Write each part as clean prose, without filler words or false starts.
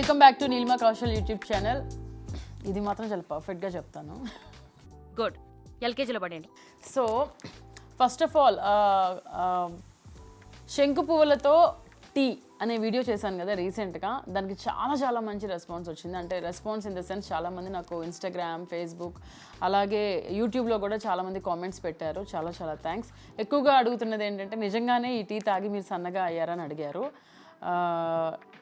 Welcome back to Neelima Kaushal YouTube channel. ఇది మాత్రం చాలా పర్ఫెక్ట్గా చెప్తాను. గుడ్, ఎల్కేజీలో పడండి. సో ఫస్ట్ ఆఫ్ ఆల్ శంకు పువ్వులతో టీ అనే వీడియో చేశాను కదా రీసెంట్గా. దానికి చాలా మంచి రెస్పాన్స్ వచ్చింది. అంటే రెస్పాన్స్ ఇన్ ద సెన్స్ చాలామంది నాకు ఇన్స్టాగ్రామ్, ఫేస్బుక్, అలాగే యూట్యూబ్లో కూడా చాలామంది కామెంట్స్ పెట్టారు. చాలా థ్యాంక్స్. ఎక్కువగా అడుగుతున్నది ఏంటంటే నిజంగానే ఈ టీ తాగి మీరు సన్నగా అయ్యారని అడిగారు.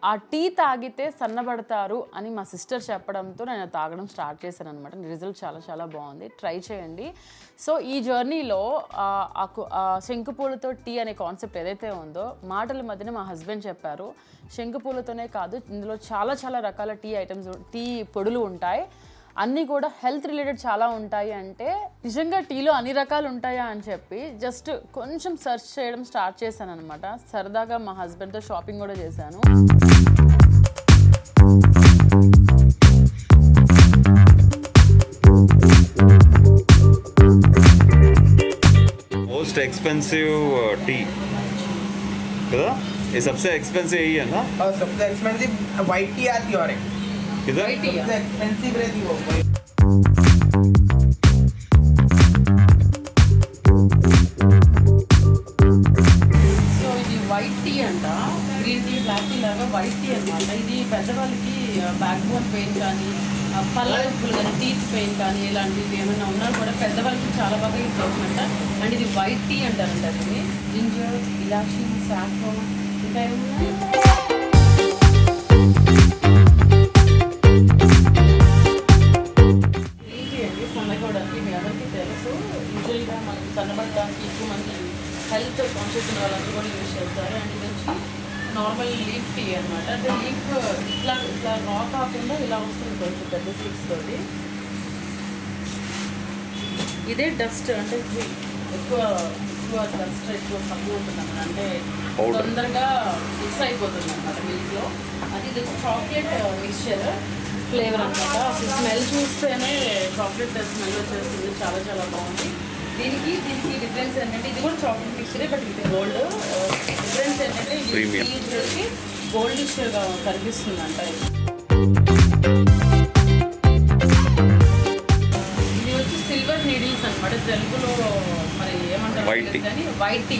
ఆ టీ తాగితే సన్నబడతారు అని మా సిస్టర్ చెప్పడంతో నేను తాగడం స్టార్ట్ చేశాను అనమాట. రిజల్ట్ చాలా బాగుంది, ట్రై చేయండి. సో ఈ జర్నీలో శంకుపూలతో టీ అనే కాన్సెప్ట్ ఏదైతే ఉందో మాటల మధ్యన మా హస్బెండ్ చెప్పారు, శంకుపూలతోనే కాదు ఇందులో చాలా రకాల టీ ఐటమ్స్, టీ పొడులు ఉంటాయి, అన్నీ కూడా హెల్త్ రిలేటెడ్ చాలా ఉంటాయి. అంటే నిజంగా టీలో అన్ని రకాలు ఉంటాయా అని చెప్పి జస్ట్ కొంచెం సెర్చ్ చేయడం స్టార్ట్ చేశాను అనమాట. సరదాగా మా హస్బెండ్తో షాపింగ్ కూడా చేశాను. मोस्ट एक्सपेंसिव टी కదా ये सबसे एक्सपेंसिव यही है ना? और सबसे एक्सपेंसिव वाइट टी आती है और एक किधर सबसे एक्सपेंसिव रहती है वो సో ఇది వైట్ టీ అంట, గ్రీన్ టీ, బ్లాక్ టీ లాగా వైట్ టీ అనమాట. ఇది పెద్దవాళ్ళకి బ్యాక్ బోన్ పెయిన్ కానీ, పళ్ళ నొప్పులు కానీ, టీత్ పెయిన్ కానీ ఇలాంటివి ఏమైనా ఉన్నా కూడా పెద్దవాళ్ళకి చాలా బాగా యూజ్ అవుతుందంట. అండ్ ఇది వైట్ టీ అంటారంట. ఇది జింజర్, ఇలాచి, సాఫ్రాన్ ఇంకా ఏమున్నాయి. సన్నగవడానికి మీ ఎవరికి తెలుసు. యూజువల్గా మనం సన్నబడడానికి ఎక్కువ మంది హెల్త్ కాన్షియస్ ఉన్న వాళ్ళందరూ కూడా యూజ్ చేస్తారు. అండ్ ఇది వచ్చి నార్మల్ లీఫ్ టీ అనమాట. అంటే లీఫ్ ఇట్లా రా కాకుండా ఇలా వస్తుంది కొంచెం పెద్ద స్టిక్స్ తోటి. ఇదే డస్ట్, అంటే ఎక్కువ డస్ట్ ఎక్కువ తక్కువ ఉంటుంది అన్నమాట. అంటే తొందరగా మిక్స్ అయిపోతుంది అనమాట మిల్క్లో. అది ఇది చాక్లెట్ మిక్స్చర్ ఫ్లేవర్ అనమాట. అసలు స్మెల్ చూస్తేనే చాక్లెట్ స్మెల్ వచ్చేస్తుంది. చాలా బాగుంది. దీనికి డిఫరెన్స్ ఏంటంటే ఇది కూడా చాక్లెట్ మిక్చరే, బట్ ఇది గోల్డ్. డిఫరెన్స్ ఏంటంటే ఇది గోల్డిష్గా కనిపిస్తుందంట. ఇది వచ్చి సిల్వర్ నీడిల్స్ అనమాట. తెలుగులో మరి ఏమంటారు కానీ వైట్ టీ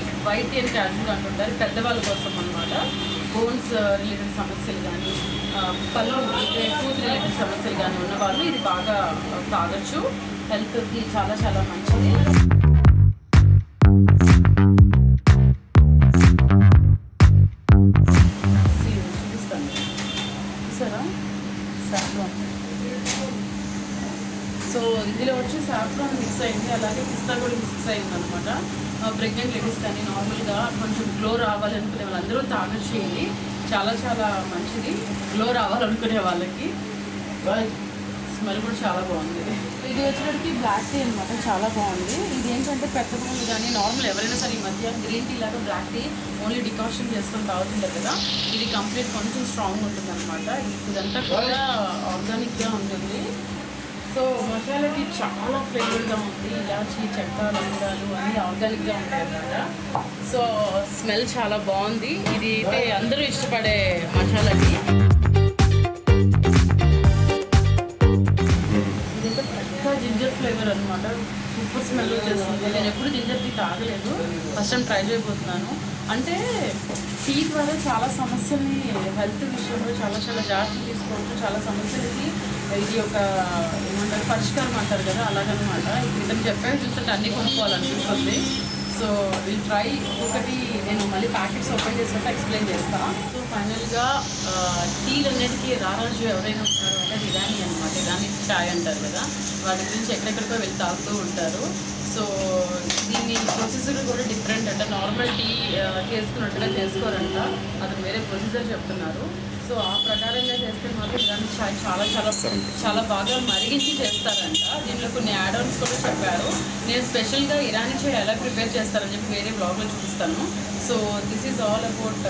అని క్యాజువల్గా అంటుంటారు. పెద్దవాళ్ళ కోసం అనమాట. బోన్స్ రిలేటెడ్ సమస్యలు కానీ, పళ్ళు టూత్ రిలేటెడ్ సమస్యలు కానీ ఉన్న వాళ్ళు ఇది బాగా తాగొచ్చు. హెల్త్కి చాలా మంచిది. చూపిస్తాను చూసారా, సాఫ్రాన్. సో ఇందులో వచ్చి సాఫ్రాన్ మిక్స్ అయింది, అలాగే పిస్తా కూడా మిక్స్ అయింది అనమాట. ప్రెగ్నెంట్ లేడీస్ కానీ నార్మల్గా కొంచెం గ్లో రావాలనుకునే వాళ్ళందరూ తాగొచ్చు. ఇది చాలా మంచిది గ్లో రావాలనుకునే వాళ్ళకి. స్మెల్ కూడా చాలా బాగుంది. ఇది వచ్చేటికి బ్లాక్ టీ అనమాట. చాలా బాగుంది. ఇది ఏంటంటే పెద్దవాళ్ళు కానీ నార్మల్ ఎవరైనా సరే ఈ మధ్య గ్రీన్ టీ లాగా బ్లాక్ టీ ఓన్లీ డికాషన్ చేసుకొని తాగుతుంటారు కదా. ఇది కంప్లీట్ కొంచెం స్ట్రాంగ్ ఉంటుంది అనమాట. ఇదంతా కూడా ఆర్గానిక్గా ఉంటుంది. సో మసాలాకి చాలా ఫ్లేవర్గా ఉంది. ఇలాచి, చెక్క, లవంగాలు అన్నీ ఆర్గానిక్గా ఉంటాయి అన్నమాట. సో స్మెల్ చాలా బాగుంది. ఇది అయితే అందరూ ఇష్టపడే మసాలాకి. ఇదైతే పెద్ద జింజర్ ఫ్లేవర్ అనమాట. సూపర్ స్మెల్ వచ్చేస్తుంది. నేను ఎప్పుడు జింజర్ టీ తాగలేదు, ఫస్ట్ టైం ట్రై చేయబోతున్నాను. అంటే టీ ద్వారా చాలా సమస్యల్ని హెల్త్ విషయంలో చాలా జాగ్రత్తలు తీసుకోవచ్చు. చాలా సమస్యలకి ఇది ఒక ఏమంటారు పరిష్కారం అంటారు కదా, అలాగనమాట. ఇతను చెప్పాక చూస్తుంటే అన్నీ కొనుక్కోవాలనిపిస్తుంది. So will try. ఒకటి నేను మళ్ళీ ప్యాకెట్స్ ఓపెన్ చేసినట్టు ఎక్స్ప్లెయిన్ చేస్తాను. సో ఫైనల్గా టీలు అన్నిటికీ రారాజు ఎవరైనా ఉంటారు అంటే ఇరానీ అనమాట. ఇరానీ చాయ్ అంటారు కదా, వాటి గురించి ఎక్కడెక్కడికో వెళ్ళి తాగుతూ ఉంటారు. సో దీన్ని ప్రొసీజర్ కూడా డిఫరెంట్ అంట. నార్మల్ టీ చేసుకున్నట్టుగా చేసుకోరంట, అతను వేరే ప్రొసీజర్ చెప్తున్నారు. సో ఆ ప్రకారంగా చేస్తే మాత్రం ఇరానీ చాయ్ చాలా బాగా మరిగించి చేస్తారంట. దీంట్లో కొన్ని యాడ్-ఆన్స్ కూడా చెప్పారు. నేను స్పెషల్గా ఇరానీ చాయ్ ఎలా ప్రిపేర్ చేస్తారని చెప్పి వేరే బ్లాగ్లో చూపిస్తాను. So this is all about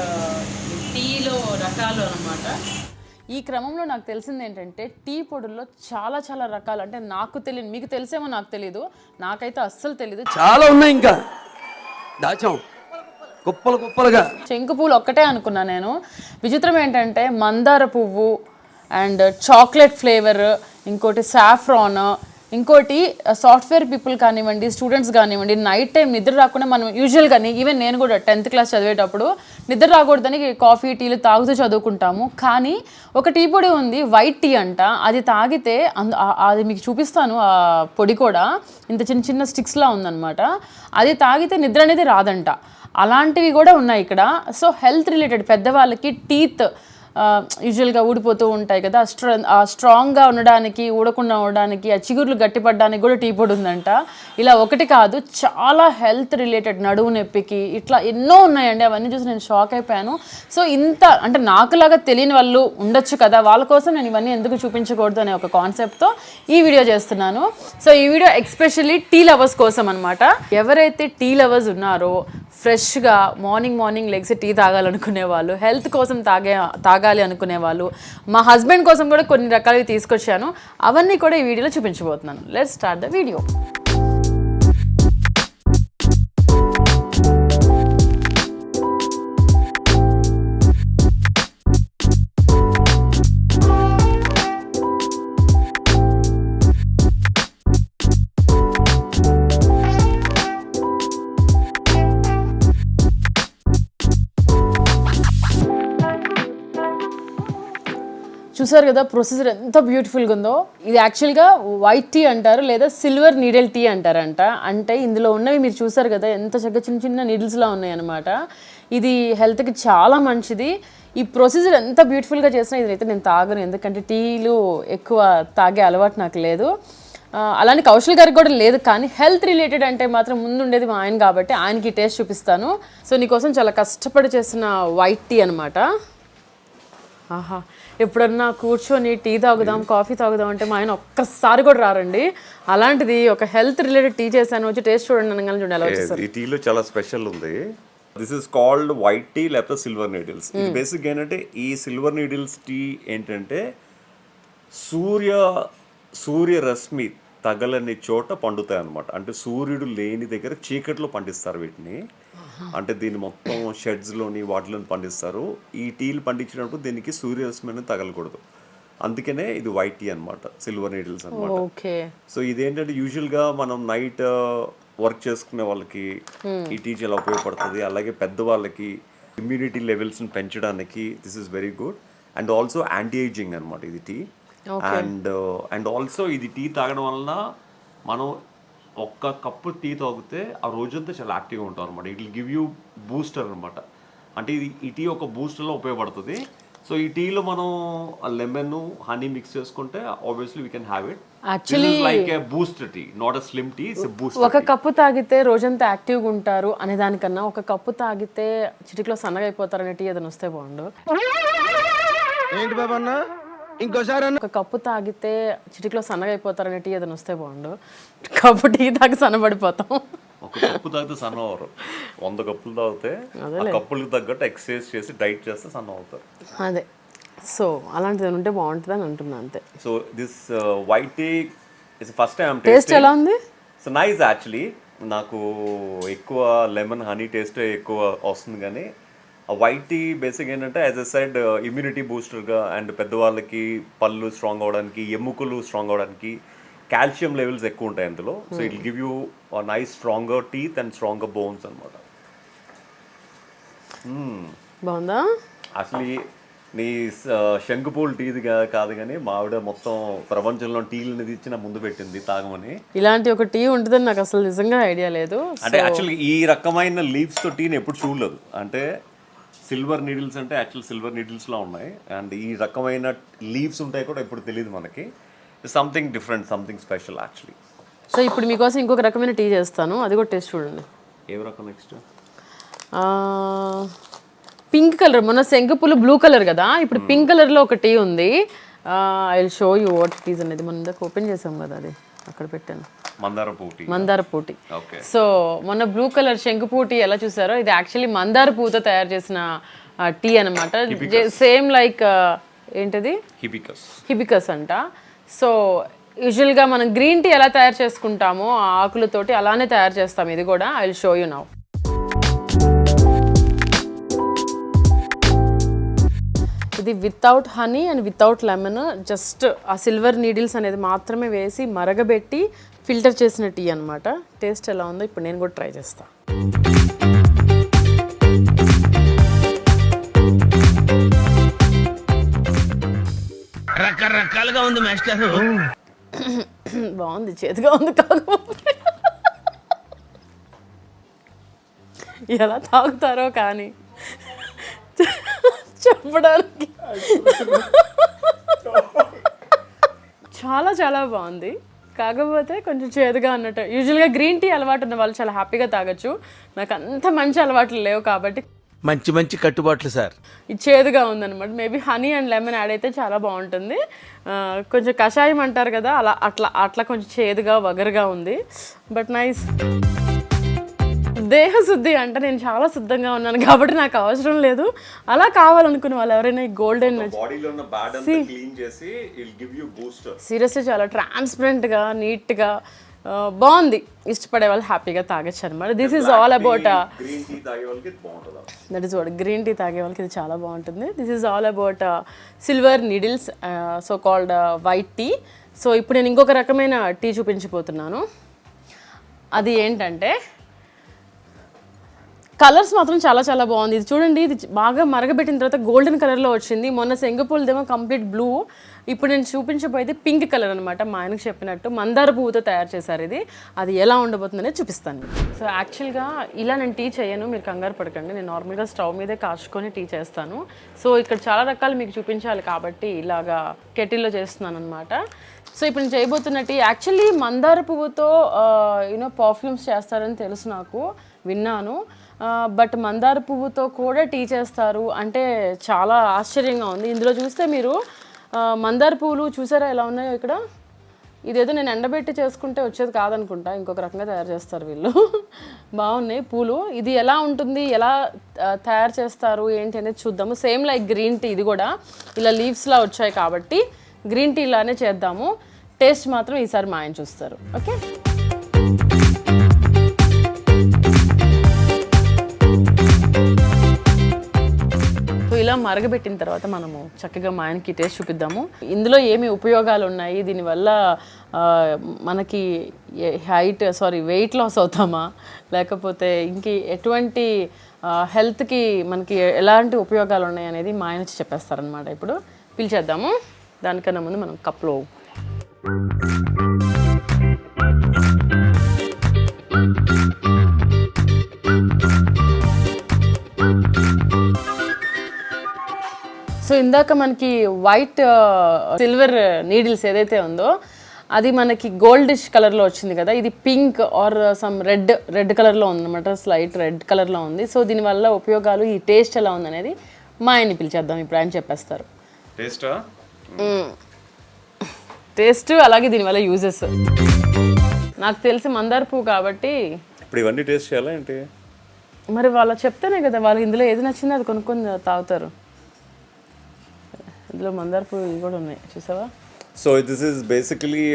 టీలో రకాలు అనమాట. ఈ క్రమంలో నాకు తెలిసింది ఏంటంటే టీ పొడుల్లో చాలా రకాలు. అంటే నాకు తెలియదు, మీకు తెలిసేమో నాకు తెలీదు, నాకైతే అస్సలు తెలీదు. చాలా ఉన్నాయి, ఇంకా దాచాం కుప్పలుగా. శంకు పూలు ఒక్కటే అనుకున్నా నేను. విచిత్రం ఏంటంటే మందార పువ్వు, అండ్ చాక్లెట్ ఫ్లేవర్, ఇంకోటి సాఫ్రాన్, ఇంకోటి సాఫ్ట్వేర్ పీపుల్ కానివ్వండి, స్టూడెంట్స్ కానివ్వండి, నైట్ టైం నిద్ర రాకుండా మనం యూజువల్గాని ఈవెన్ నేను కూడా 10th క్లాస్ చదివేటప్పుడు నిద్ర రాకూడదని కాఫీ టీలు తాగుతూ చదువుకుంటాము. కానీ ఒక టీ పొడి ఉంది, వైట్ టీ అంట, అది తాగితే అది మీకు చూపిస్తాను. ఆ పొడి కూడా ఇంత చిన్న చిన్న స్టిక్స్లా ఉందన్నమాట. అది తాగితే నిద్ర అనేది రాదంట. అలాంటివి కూడా ఉన్నాయి ఇక్కడ. సో హెల్త్ రిలేటెడ్ పెద్దవాళ్ళకి టీత్ యూజువల్గా ఊడిపోతూ ఉంటాయి కదా, స్ట్రాంగ్గా ఉండడానికి, ఊడకుండా ఉండడానికి, ఆ చిగుర్లు గట్టిపడడానికి కూడా టీ పొడి ఉందంట. ఇలా ఒకటి కాదు, చాలా హెల్త్ రిలేటెడ్, నడువు నొప్పికి ఇట్లా ఎన్నో ఉన్నాయండి. అవన్నీ చూసి నేను షాక్ అయిపోయాను. సో ఇంత అంటే నాకులాగా తెలియని వాళ్ళు ఉండొచ్చు కదా, వాళ్ళ కోసం నేను ఇవన్నీ ఎందుకు చూపించకూడదు అనే ఒక కాన్సెప్ట్తో ఈ వీడియో చేస్తున్నాను. సో ఈ వీడియో ఎక్స్పెషల్లీ టీ లవర్స్ కోసం అనమాట. ఎవరైతే టీ లవర్స్ ఉన్నారో, ఫ్రెష్గా మార్నింగ్ లెగ్స్ టీ తాగాలనుకునే వాళ్ళు, హెల్త్ కోసం తాగాలి అనుకునే వాళ్ళు, మా హస్బెండ్ కోసం కూడా కొన్ని రకాలవి తీసుకొచ్చాను. అవన్నీ కూడా ఈ వీడియోలో చూపించబోతున్నాను. Let's start the video. చూసారు కదా ప్రొసీజర్ ఎంత బ్యూటిఫుల్గా ఉందో. ఇది యాక్చువల్గా వైట్ టీ అంటారు, లేదా సిల్వర్ నీడిల్ టీ అంటారంట. అంటే ఇందులో ఉన్నవి మీరు చూసారు కదా ఎంత చక్కగా చిన్న చిన్న నీడిల్స్లా ఉన్నాయన్నమాట. ఇది హెల్త్కి చాలా మంచిది. ఈ ప్రొసీజర్ ఎంత బ్యూటిఫుల్గా చేసినా ఇదైతే నేను తాగను, ఎందుకంటే టీలు ఎక్కువ తాగే అలవాటు నాకు లేదు. అలానే కౌశల్ గారికి కూడా లేదు. కానీ హెల్త్ రిలేటెడ్ అంటే మాత్రం ముందుండేది మా ఆయన కాబట్టి ఆయనకి టేస్ట్ చూపిస్తాను. సో నీకోసం చాలా కష్టపడి చేసిన వైట్ టీ అనమాట. ఆహా, ఎప్పుడన్నా కూర్చొని టీ తాగుదాం, కాఫీ తాగుదాం అంటే మా ఆయన ఒక్కసారి కూడా రారండి. అలాంటిది ఒక హెల్త్ రిలేటెడ్ టీ చేశాను, వచ్చి టేస్ట్ చూడండి అనగానే చూడండి ఎలా వచ్చేసారు. ఈ టీలో చాలా స్పెషల్ ఉంది. This is called white tea లేకపోతే సిల్వర్ నీడిల్స్. ఇది బేసిక్ ఏంటంటే ఈ సిల్వర్ నీడిల్స్ టీ ఏంటంటే సూర్యరశ్మి తగలని చోట పండుతాయి అనమాట. అంటే సూర్యుడు లేని దగ్గర చీకట్లో పండిస్తారు వీటిని. అంటే దీన్ని మొత్తం షెడ్స్లోని వాటిలో పండిస్తారు. ఈ టీలు పండించినప్పుడు దీనికి సూర్యరశ్మి అనేది తగలకూడదు. అందుకనే ఇది వైట్ టీ అనమాట, సిల్వర్ నీడిల్స్ అనమాట. సో ఇదేంటంటే యూజువల్గా మనం నైట్ వర్క్ చేసుకునే వాళ్ళకి ఈ టీ చాలా ఉపయోగపడుతుంది. అలాగే పెద్దవాళ్ళకి ఇమ్యూనిటీ లెవెల్స్ని పెంచడానికి this is very good. And also anti ageing అనమాట ఇది టీ. అండ్ ఆల్సో ఇది టీ తాగడం వలన మనం ఒక్క కప్పు టీ తాగితే ఆ రోజంతా చాలా యాక్టివ్గా ఉంటాం అనమాట. It will give you booster అనమాట. అంటే ఈ టీ ఒక బూస్టర్లో ఉపయోగపడుతుంది. సో ఈ టీలో మనం లెమన్, హనీ మిక్స్ చేసుకుంటే obviously we can have it. Actually like a booster tea, not a slim tea, it's a booster. ఒక కప్పు తాగితే రోజంతా యాక్టివ్గా ఉంటారు అనే దానికన్నా ఒక కప్పు తాగితే చిటికలో సన్నగా అయిపోతారు అనే టీ ఏదైనా వస్తే బాగుండు. ఏంటి బాబన్న ఇంకోసారి ఒక కప్పు తాగితే చిటికలో సన్నగా అయిపోతారు అనే టీ ఏదైనా వస్తే బాగుండు. కప్పు టీ తాగి సన్నబడిపోతాం. ఒక కప్పు తాగితే సన్న అవరు, 100 కప్పులు తాగితే ఆ కప్పులకు తగ్గట్టు ఎక్సర్సైజ్ చేసి డైట్ చేస్తే సన్న అవుతారు. అదే, సో అలాంటిది ఉంటే బాగుంటుంది అని అంటున్నా అంతే. So this white tea is first time taste ఎలా ఉంది? So nice actually. నాకు ఎక్కువ లెమన్ హనీ టేస్ట్ ఎక్కువ వస్తుంది. కానీ ఆ వైట్ టీ బేసిక్ ఏంటంటే యాజ్ ఎ సైడ్ ఇమ్యూనిటీ బూస్టర్గా, అండ్ పెద్దవాళ్ళకి పళ్ళు స్ట్రాంగ్ అవడానికి, ఎముకలు స్ట్రాంగ్ అవడానికి, కాల్షియం లెవెల్స్ ఎక్కువ ఉంటాయి అందులో. So it will give you nice stronger teeth and stronger bones అనమాట. బాగుందా? అసలు నీ శంకుపూల్ టీది కాదు కానీ మా ఆవిడ మొత్తం ప్రపంచంలో టీలు ఇచ్చి నా ముందు పెట్టింది తాగమని. ఇలాంటి ఒక టీ ఉంటుందని నాకు అసలు నిజంగా ఐడియా లేదు. అంటే యాక్చువల్లీ ఈ రకమైన లీవ్స్తో టీని ఎప్పుడు చూడలేదు. అంటే సిల్వర్ నీడిల్స్ అంటే యాక్చువల్ సిల్వర్ నీడిల్స్లో ఉన్నాయి, అండ్ ఈ రకమైన లీవ్స్ ఉంటాయి కూడా ఎప్పుడు తెలియదు మనకి. Something different, something special actually. So ఇప్పుడు మీకోసం ఇంకొక రకమైన టీ చేస్తాను, అది కూడా టేస్ట్ చూడండి. ఏ రకం నెక్స్ట్? పింక్ కలర్, మొన్న శంకుపూలు బ్లూ కలర్ కదా, ఇప్పుడు పింక్ కలర్లో ఒక టీ ఉంది. I will show you what it is అనేది. మనం ఓపెన్ చేసాం కదా, అది అక్కడ పెట్టాను. మందార పూటి. సో మొన్న బ్లూ కలర్ శంకుపూ టీ ఎలా చూసారో, ఇది యాక్చువల్లీ మందార పూతో తయారు చేసిన టీ అనమాట. సేమ్ లైక్ ఏంటది, హిబికస్ అంట. సో యూజువల్గా మనం గ్రీన్ టీ ఎలా తయారు చేసుకుంటామో ఆ ఆకులతోటి అలానే తయారు చేస్తాం ఇది కూడా. I will show you now. ఇది without honey and without lemon, just ఆ సిల్వర్ నీడిల్స్ అనేది మాత్రమే వేసి మరగబెట్టి ఫిల్టర్ చేసిన టీ అనమాట. టేస్ట్ ఎలా ఉందో ఇప్పుడు నేను కూడా ట్రై చేస్తాను. రకరకాలుగా ఉంది మాస్టర్. బాగుంది, చేతిగా ఉంది. కాకపోతే ఎలా తాగుతారో కానీ చెప్పడానికి చాలా చాలా బాగుంది. కాకపోతే కొంచెం చేదుగా అన్నట్టు. యూజువల్గా గ్రీన్ టీ అలవాటు ఉన్న వాళ్ళు చాలా హ్యాపీగా తాగొచ్చు. నాకు అంత మంచి అలవాట్లు లేవు కాబట్టి మంచి మంచి కట్టుబాట్లు సార్. ఇది చేదుగా ఉందన్నమాట. Maybe honey and lemon add అయితే చాలా బాగుంటుంది. కొంచెం కషాయం అంటారు కదా, అలా అట్లా కొంచెం చేదుగా వగరుగా ఉంది. But nice. దేహశుద్ధి అంటే నేను చాలా శుద్ధంగా ఉన్నాను కాబట్టి నాకు అవసరం లేదు. అలా కావాలనుకునే వాళ్ళు ఎవరైనా గోల్డెన్ బాడీలో ఉన్న బ్యాడ్ అంతా క్లీన్ చేసి it give you booster. Seriously చాలా ట్రాన్స్పరెంట్గా నీట్గా బాగుంది. ఇష్టపడే వాళ్ళు హ్యాపీగా తాగొచ్చు అనమాట. This is all about green tea తాగే వాళ్ళకి ఇది బాగుంటుంది. That is what green tea తాగే వాళ్ళకి ఇది చాలా బాగుంటుంది. This is all about silver needles, so called white tea. So ఇప్పుడు నేను ఇంకొక రకమైన టీ చూపించబోతున్నాను. అది ఏంటంటే కలర్స్ మాత్రం చాలా చాలా బాగుంది. ఇది చూడండి, ఇది బాగా మరగబెట్టిన తర్వాత గోల్డెన్ కలర్లో వచ్చింది. మొన్న శంగపూలదేమో కంప్లీట్ బ్లూ, ఇప్పుడు నేను చూపించబోయేది పింక్ కలర్ అనమాట. మా ఆయనకు చెప్పినట్టు మందార పువ్వుతో తయారు చేశారు ఇది. అది ఎలా ఉండబోతుందనే చూపిస్తాను. సో యాక్చువల్గా ఇలా నేను టీ చేయను, మీరు కంగారు పడకండి. నేను నార్మల్గా స్టవ్ మీదే కాచుకొని టీ చేస్తాను. సో ఇక్కడ చాలా రకాలు మీకు చూపించాలి కాబట్టి ఇలాగా కెటిల్లో చేస్తున్నాను అనమాట. సో ఇప్పుడు నేను చేయబోతున్న టీ యాక్చువల్లీ మందార పువ్వుతో పర్ఫ్యూమ్స్ చేస్తారని తెలుసు, నాకు విన్నాను. బట్ మందార పువ్వుతో కూడా టీ చేస్తారు అంటే చాలా ఆశ్చర్యంగా ఉంది. ఇందులో చూస్తే మీరు మందార పువ్వులు చూసారా ఎలా ఉన్నాయో ఇక్కడ. ఇదేదో నేను ఎండబెట్టి చేసుకుంటే వచ్చేది కాదనుకుంటా, ఇంకొక రకంగా తయారు చేస్తారు వీళ్ళు. బాగున్నాయి పూలు. ఇది ఎలా ఉంటుంది, ఎలా తయారు చేస్తారు ఏంటి అనేది చూద్దాము. సేమ్ లైక్ గ్రీన్ టీ, ఇది కూడా ఇలా లీవ్స్లా వచ్చాయి కాబట్టి గ్రీన్ టీ లానే చేద్దాము. టేస్ట్ మాత్రం ఈసారి మా ఆయన చూస్తారు. ఓకే, ఇలా మరగబెట్టిన తర్వాత మనము చక్కగా మా ఆయనకి టేస్ట్ చూపిద్దాము. ఇందులో ఏమి ఉపయోగాలు ఉన్నాయి, దీనివల్ల మనకి వెయిట్ లాస్ అవుతామా, లేకపోతే ఇంక ఎటువంటి హెల్త్కి మనకి ఎలాంటి ఉపయోగాలు ఉన్నాయి అనేది మా ఆయన వచ్చి చెప్పేస్తారనమాట. ఇప్పుడు పిలిచేద్దాము. దానికన్నా ముందు మనం కప్లో సో ఇందాక మనకి వైట్ సిల్వర్ నీడిల్స్ ఏదైతే ఉందో అది మనకి గోల్డిష్ కలర్లో వచ్చింది కదా. ఇది పింక్ ఆర్ సమ్ రెడ్ కలర్లో ఉందన్నమాట, స్లైట్ రెడ్ కలర్లో ఉంది. సో దీనివల్ల ఉపయోగాలు, ఈ టేస్ట్ ఎలా ఉందనేది మా ఆయన్ని పిలిచేద్దాం. ఇప్పుడు ఆయన చెప్పేస్తారు. టేస్ట్ అలాగే దీనివల్ల యూజెస్. నాకు తెలిసి మందార పువ్వు కాబట్టి ఇప్పుడు ఇవన్నీ టేస్ట్ చేయాలా ఏంటి? మరి వాళ్ళు చెప్తేనే కదా, వాళ్ళు ఇందులో ఏది నచ్చిందో అది కొనుక్కొని తాగుతారు. ఇందులో మందార పువ్వు కూడా ఉన్నాయి, చూసావా? So this is basically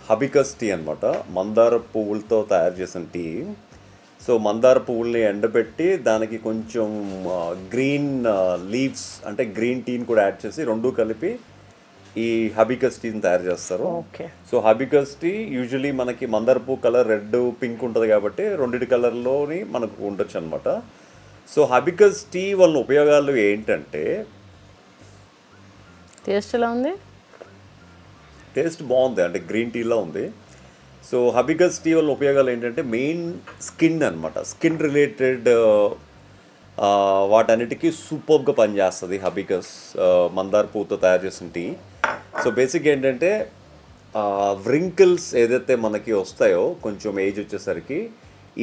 hibiscus tea అనమాట. మందార పువ్వులతో తయారు చేసిన టీ. సో మందార పువ్వుల్ని ఎండబెట్టి దానికి కొంచెం గ్రీన్ లీవ్స్ అంటే గ్రీన్ టీని కూడా యాడ్ చేసి రెండు కలిపి ఈ హబికస్ టీని తయారు చేస్తారు. ఓకే. సో హబికస్ టీ యూజువలీ మనకి మందార పువ్వు కలర్ రెడ్ పింక్ ఉంటుంది కాబట్టి రెండింటి కలర్లోని మనకు ఉండొచ్చు అనమాట. సో హబికస్ టీ వల్ల ఉపయోగాలు ఏంటంటే, టేస్ట్ ఎలా ఉంది? టేస్ట్ బాగుంది, అంటే గ్రీన్ టీలా ఉంది. సో హబికస్ టీ వల్ల ఉపయోగాలు ఏంటంటే మెయిన్ స్కిన్ అనమాట. స్కిన్ రిలేటెడ్ వాటన్నిటికీ సూపర్గా పనిచేస్తుంది హబికస్ మందార పువ్వుతో తయారు చేసిన టీ. సో బేసిక్ ఏంటంటే వ్రింకిల్స్ ఏదైతే మనకి వస్తాయో కొంచెం ఏజ్ వచ్చేసరికి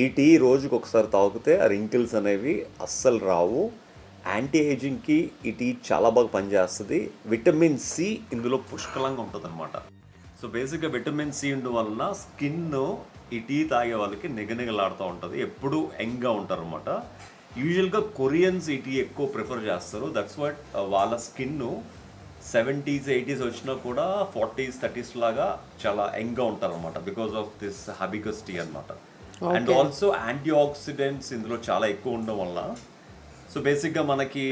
ఈ టీ రోజుకి ఒకసారి తాగితే ఆ రింకిల్స్ అనేవి అస్సలు రావు. యాంటీ ఏజింగ్కి ఈ టీ చాలా బాగా పనిచేస్తుంది. విటమిన్ సి ఇందులో పుష్కలంగా ఉంటుంది అనమాట. సో బేసిక్గా విటమిన్ సి ఉండడం వలన స్కిన్ ఈ టీ తాగే వాళ్ళకి నిగనిగలాడుతూ ఉంటుంది, ఎప్పుడూ యంగ్గా ఉంటారు అనమాట. యూజువల్గా కొరియన్స్ ఈ టీ ఎక్కువ ప్రిఫర్ చేస్తారు. దట్స్ వాట్ వాళ్ళ స్కిన్ 70s 80s వచ్చినా కూడా 40s 30s లాగా చాలా యంగ్గా ఉంటారు అనమాట, బికాస్ ఆఫ్ దిస్ హబికస్ టీ అనమాట. అండ్ ఆల్సో యాంటీ ఆక్సిడెంట్స్ ఇందులో చాలా ఎక్కువ ఉండడం వల్ల సో బేసిక్గా మనకి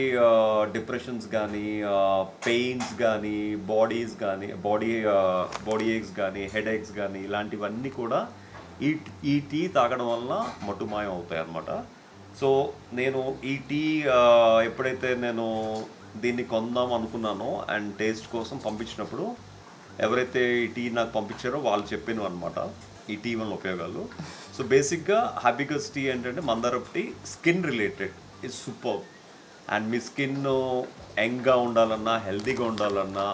డిప్రెషన్స్ కానీ పెయిన్స్ కానీ బాడీ ఏక్స్ కానీ హెడ్ ఏక్స్ కానీ ఇలాంటివన్నీ కూడా ఈ టీ తాగడం వల్ల మటుమాయం అవుతాయి అన్నమాట. సో నేను ఈ టీ ఎప్పుడైతే నేను దీన్ని కొందాం అనుకున్నానో అండ్ టేస్ట్ కోసం పంపించినప్పుడు ఎవరైతే ఈ టీ నాకు పంపించారో వాళ్ళు చెప్పాను అనమాట ఈ టీ వల్ల ఉపయోగాలు. సో బేసిక్గా హ్యాబిగస్ టీ ఏంటంటే మందారపు tea skin related is super. And మీ స్కిన్ యంగ్గా ఉండాలన్నా హెల్తీగా ఉండాలన్నా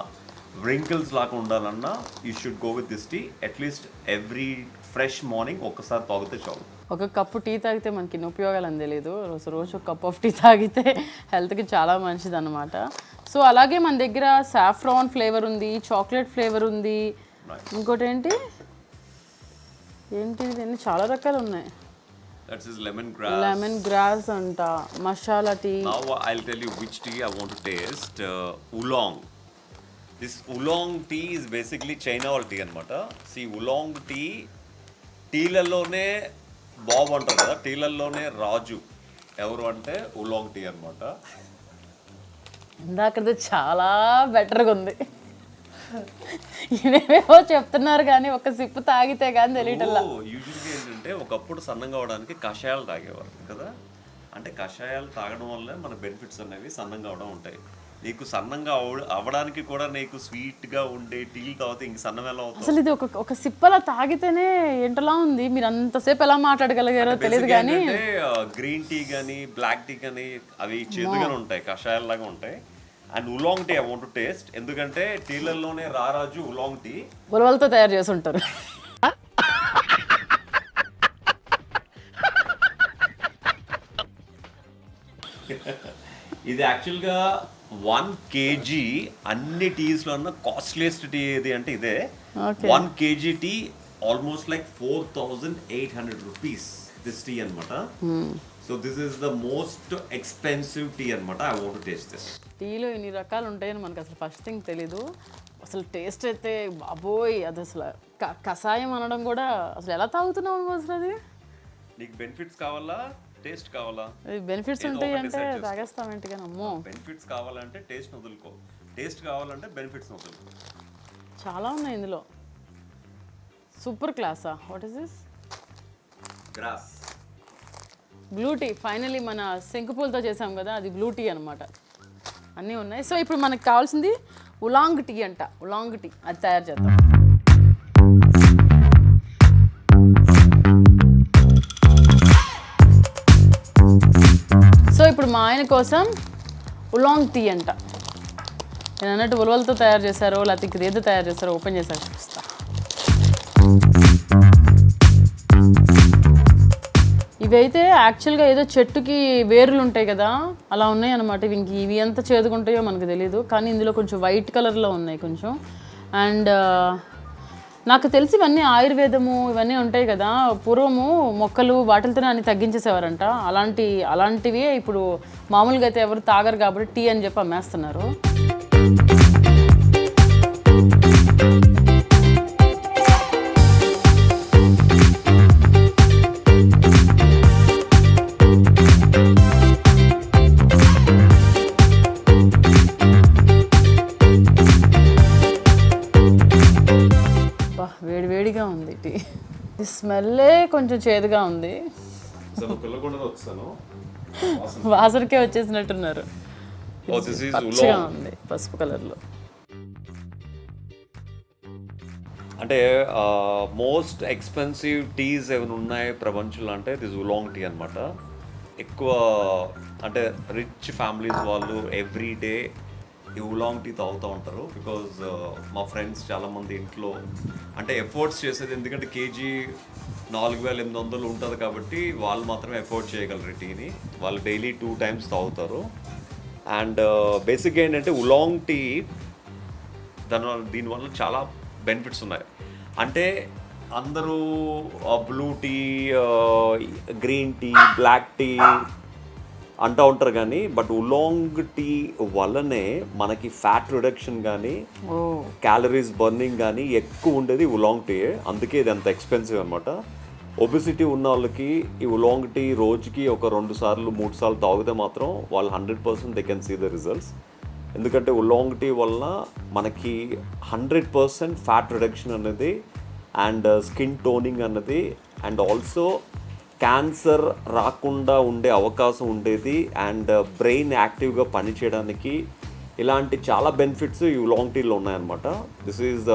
వ్రింకిల్స్ లాగా ఉండాలన్నా you should go with this tea at least every fresh morning ఒక్కసారి తాగితే చాలు. ఒక కప్పు టీ తాగితే మనకి ఎన్ని ఉపయోగాలు అని తెలియదు. రోజు ఒక కప్ ఆఫ్ టీ తాగితే హెల్త్కి చాలా మంచిది అనమాట. సో అలాగే మన దగ్గర సాఫ్రాన్ ఫ్లేవర్ ఉంది, చాక్లెట్ ఫ్లేవర్ ఉంది, ఇంకోటి ఏంటి ఇవన్నీ చాలా రకాలు ఉన్నాయి. That is lemongrass. Lemon grass అంట, masala tea. Now I'll tell you which tea I want to taste. Oolong. This oolong tea is basically China wall tea anamata. See, oolong tea టీలల్లోనే బాబు అంటారు కదా, టీలల్లోనే రాజు ఎవరు అంటే oolong టీ అనమాట. ఇందాకది చాలా బెటర్గా ఉంది. ఇవేవో చెప్తున్నారు కానీ ఒక సిప్పు తాగితే కానీ తెలియటల్లా. యూజువల్గా ఏంటంటే ఒకప్పుడు సన్నంగా అవడానికి కషాయాలు తాగేవారు కదా. అంటే కషాయాలు తాగడం వల్ల మన బెనిఫిట్స్ అనేవి సన్నంగా అవడం ఉంటాయి. నీకు సన్నంగా అవ్వడానికి కూడా నీకు స్వీట్గా ఉండే టీలు తాగితే ఇంక సన్నం ఎలా అవుతుంది? అసలు ఇది ఒక సిప్పలా తాగితేనే ఏంటలా ఉంది. మీరు అంతసేపు ఎలా మాట్లాడగలిగారో తెలియదు కానీ గ్రీన్ టీ కానీ బ్లాక్ టీ కానీ అవి చేదుగానే ఉంటాయి, కషాయాల్లాగా ఉంటాయి. And oolong tea I want to taste, ఎందుకంటే టీలల్లోనే రారాజు ఉలాంగ్ టీ ఉలవలతో తయారు చేసి ఉంటారు. ఇది యాక్చువల్గా 1 kg అన్ని టీస్లో అన్న కాస్ట్లీయెస్ట్ టీ ఏది అంటే ఇదే. 1 kg tea almost like 4,800 rupees this tea అనమాట. So this is the most expensive tea అనమాట. I want to taste this. టీలో ఇన్ని రకాలు ఉంటాయని మనకు అసలు ఫస్ట్ థింగ్ తెలీదు. అసలు టేస్ట్ అయితే బాబోయ్, అది అసలు కషాయం అనడం కూడా అసలు ఎలా తాగుతున్నావు అసలు? అది నీకు బెనిఫిట్స్ కావాలా టేస్ట్ కావాలా? బెనిఫిట్స్ ఉంటాయి అంటే తాగేస్తాం ఏంటి? అమ్మో, బెనిఫిట్స్ కావాలంటే టేస్ట్ వదులుకో, టేస్ట్ కావాలంటే బెనిఫిట్స్ వదులుకో. చాలా ఉన్నాయి ఇందులో. సూపర్ క్లాసా? What is this? Grass blue tea. Finally మన శంకుపూలతో చేసాం కదా, అది బ్లూ టీ అనమాట. అన్నీ ఉన్నాయి. సో ఇప్పుడు మనకు కావాల్సింది ఉలాంగ్ టీ అంట. ఉలాంగ్ టీ అది తయారు చేద్దాం. సో ఇప్పుడు మా ఆయన కోసం ఉలాంగ్ టీ అంట. నేను అన్నట్టు ఉలవలతో తయారు చేశారో లేకపోతే ఇక్కడ ఏదో తయారు చేశారో ఓపెన్ చేశారు చూపిస్తా. ఇవైతే యాక్చువల్గా ఏదో చెట్టుకి వేర్లు ఉంటాయి కదా, అలా ఉన్నాయి అనమాట. ఇవి ఎంత చేదుకుంటాయో మనకు తెలియదు, కానీ ఇందులో కొంచెం వైట్ కలర్లో ఉన్నాయి కొంచెం. అండ్ నాకు తెలిసి ఇవన్నీ ఆయుర్వేదము ఇవన్నీ ఉంటాయి కదా, పూర్వము మొక్కలు వాటితోనే అన్ని తగ్గించేసేవారంట. అలాంటివి ఇప్పుడు మామూలుగా అయితే ఎవరు తాగరు కాబట్టి టీ అని చెప్పి అమ్మేస్తున్నారు. వేడివేడిగా ఉంది టీ. ఈ స్మెల్లే కొంచెం చేదుగా ఉంది. వాసనకే వచ్చేసినట్టున్నారు. పచ్చగా ఉంది, పసుపు కలర్లో. అంటే మోస్ట్ ఎక్స్పెన్సివ్ టీస్ ఏమైనా ఉన్నాయి ప్రపంచంలో అంటే దిస్ ఉలాంగ్ టీ అనమాట. ఎక్కువ అంటే రిచ్ ఫ్యామిలీస్ వాళ్ళు ఎవ్రీ డే ఈ ఉలాంగ్ టీ తాగుతూ ఉంటారు. బికాజ్ మా ఫ్రెండ్స్ చాలామంది ఇంట్లో అంటే ఎఫోర్ట్స్ చేసేది, ఎందుకంటే కేజీ 4,800 ఉంటుంది కాబట్టి వాళ్ళు మాత్రమే ఎఫోర్డ్ చేయగలరు టీని. వాళ్ళు డైలీ 2 times తాగుతారు. అండ్ బేసిక్గా ఏంటంటే ఉలాంగ్ టీ దీనివల్ల చాలా బెనిఫిట్స్ ఉన్నాయి. అంటే అందరూ blue tea, green tea, black tea అంటూ ఉంటారు కానీ బట్ ఉలాంగ్ టీ వల్లనే మనకి ఫ్యాట్ రిడక్షన్ కానీ క్యాలరీస్ బర్నింగ్ కానీ ఎక్కువ ఉండేది ఉలాంగ్ టీ. అందుకే ఇది అంత ఎక్స్పెన్సివ్ అనమాట. ఒబిసిటీ ఉన్న వాళ్ళకి ఈ ఉలాంగ్ టీ రోజుకి ఒక 2 సార్లు 3 సార్లు తాగితే మాత్రం వాళ్ళు 100% they can see the results. ఎందుకంటే ఉలాంగ్ టీ వలన మనకి 100% ఫ్యాట్ రిడక్షన్ అనేది అండ్ స్కిన్ టోనింగ్ అన్నది అండ్ ఆల్సో క్యాన్సర్ రాకుండా ఉండే అవకాశం ఉండేది అండ్ బ్రెయిన్ యాక్టివ్గా పనిచేయడానికి ఇలాంటి చాలా బెనిఫిట్స్ ఈ ఉలాంగ్ టీలో ఉన్నాయన్నమాట. దిస్ ఈజ్ ద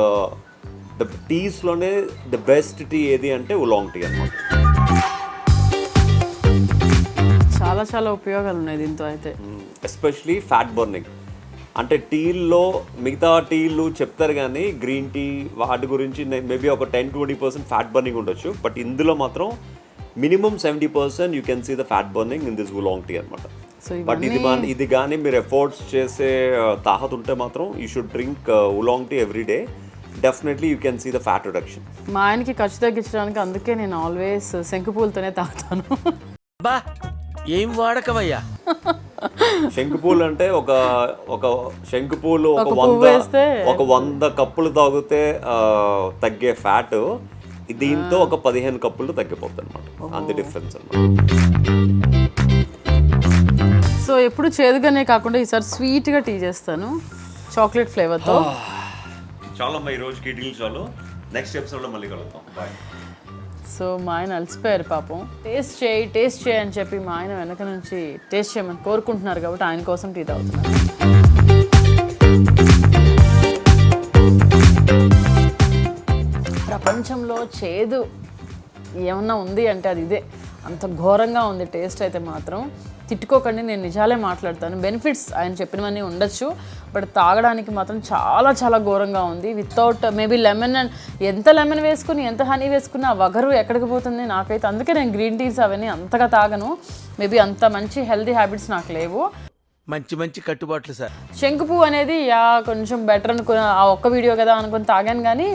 టీస్లోనే ద బెస్ట్ టీ ఏది అంటే ఉలాంగ్ టీ అన్నమాట. చాలా చాలా ఉపయోగాలు ఉన్నాయి దీంతో అయితే. Especially fat burning. అంటే టీల్లో మిగతా టీలు చెప్తారు కానీ గ్రీన్ టీ వాటి గురించి మేబీ ఒక 10-20% ఫ్యాట్ బర్నింగ్ ఉండొచ్చు. బట్ ఇందులో మాత్రం minimum 70% you can see the fat burning in this oolong tea అనమాట. బట్ ఇది కానీ మీరు ఎఫర్ట్స్ చేసే తాహత ఉంటే మాత్రం you should drink oolong tea every day. Definitely you can see the fat reduction. మా ఆయనకి ఖర్చు తగ్గించడానికి అందుకే నేను ఆల్వేస్ శంకుపూలతోనే తాగుతాను. బా ఏం వాడకమయ్యా. శంకుపూలు అంటే ఒక శంకుపూలు ఒక పువ్వు వేస్తే 100 కప్పులు తాగితే తగ్గే ఫ్యాట్ దీంతో ఒక 15 కప్పులు తగ్గిపోతుంది అనమాట. అంతే డిఫరెన్స్ అనమాట. సో ఎప్పుడు చేదుగానే కాకుండా ఈసారి స్వీట్గా టీ చేస్తాను చాక్లెట్ ఫ్లేవర్తో. చాలా ఈ రోజుకి టీలు చాలు. నెక్స్ట్ ఎపిసోడ్లో మళ్ళీ కలుద్దాం. బాయ్. సో మా ఆయన అలసిపోయారు పాపం. టేస్ట్ చేయి అని చెప్పి మా ఆయన వెనక నుంచి టేస్ట్ చేయమని కోరుకుంటున్నారు కాబట్టి ఆయన కోసం టీ తాగుతున్నారు. ప్రపంచంలో చేదు ఏమన్నా ఉంది అంటే అది ఇదే. అంత ఘోరంగా ఉంది టేస్ట్ అయితే మాత్రం. తిట్టుకోకండి, నేను నిజాలే మాట్లాడతాను. బెనిఫిట్స్ ఆయన చెప్పినవన్నీ ఉండొచ్చు, బట్ తాగడానికి మాత్రం చాలా చాలా ఘోరంగా ఉంది. వితౌట్ మేబీ లెమన్ అండ్ ఎంత లెమన్ వేసుకుని ఎంత హనీ వేసుకున్నా వగరు ఎక్కడికి పోతుంది నాకైతే. అందుకే నేను గ్రీన్ టీస్ అవన్నీ అంతగా తాగను. మేబీ అంత మంచి హెల్తీ హ్యాబిట్స్ నాకు లేవు. మంచి మంచి కట్టుబాట్లు సార్. శంకుపు అనేది కొంచెం బెటర్ అనుకుని ఆ ఒక్క వీడియో కదా అనుకుని తాగాను కానీ,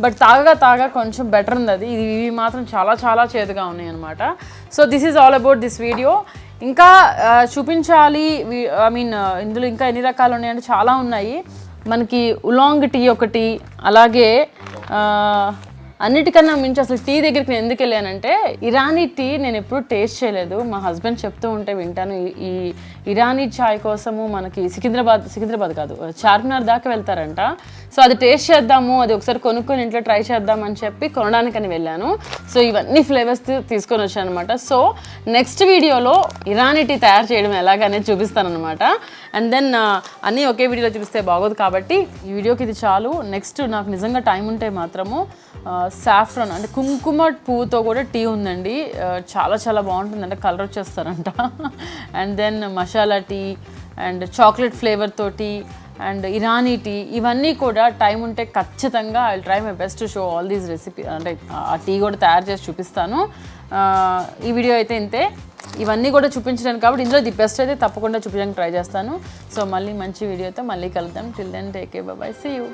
బట్ తాగా కొంచెం బెటర్ ఉంది అది. ఇవి మాత్రం చాలా చాలా చేదుగా ఉన్నాయి అనమాట. So this is all about this video. ఇంకా చూపించాలి, ఐ మీన్ ఇందులో ఇంకా ఎన్ని రకాలు ఉన్నాయంటే చాలా ఉన్నాయి. మనకి ఉలాంగ్ టీ ఒకటి, అలాగే అన్నిటికన్నా మించి అసలు టీ దగ్గరికి నేను ఎందుకు వెళ్ళానంటే ఇరానీ టీ నేను ఎప్పుడు టేస్ట్ చేయలేదు. మా హస్బెండ్ చెప్తూ ఉంటే వింటాను. ఈ ఇరానీ చాయ్ కోసము మనకి సికింద్రాబాద్ కాదు చార్మినార్ దాకా వెళ్తారంట. సో అది టేస్ట్ చేద్దాము, అది ఒకసారి కొనుక్కొని ఇంట్లో ట్రై చేద్దామని చెప్పి కొనడానికని వెళ్ళాను. సో ఇవన్నీ ఫ్లేవర్స్ తీసుకొని వచ్చాను అనమాట. సో నెక్స్ట్ వీడియోలో ఇరానీ టీ తయారు చేయడం ఎలాగనేది చూపిస్తాను అనమాట. అండ్ దెన్ అన్నీ ఒకే వీడియోలో చూపిస్తే బాగోదు కాబట్టి ఈ వీడియోకి ఇది చాలు. నెక్స్ట్ నాకు నిజంగా టైం ఉంటే మాత్రము సాఫ్రాన్ అంటే కుంకుమ పువ్వుతో కూడా టీ ఉందండి. చాలా చాలా బాగుంటుంది, అంటే కలర్ వచ్చేస్తారంట. And then masala tea and chocolate flavour తోటి అండ్ ఇరానీ టీ, ఇవన్నీ కూడా టైం ఉంటే ఖచ్చితంగా I will try my best to show all these recipe. అంటే ఆ టీ కూడా తయారు చేసి చూపిస్తాను. ఈ వీడియో అయితే ఇంతే. ఇవన్నీ కూడా చూపించడానికి కాబట్టి ఇందులో ది బెస్ట్ అయితే తప్పకుండా చూపించడానికి ట్రై చేస్తాను. సో మళ్ళీ మంచి వీడియోతో మళ్ళీ కలుద్దాం. Till then take care, bye bye, see you.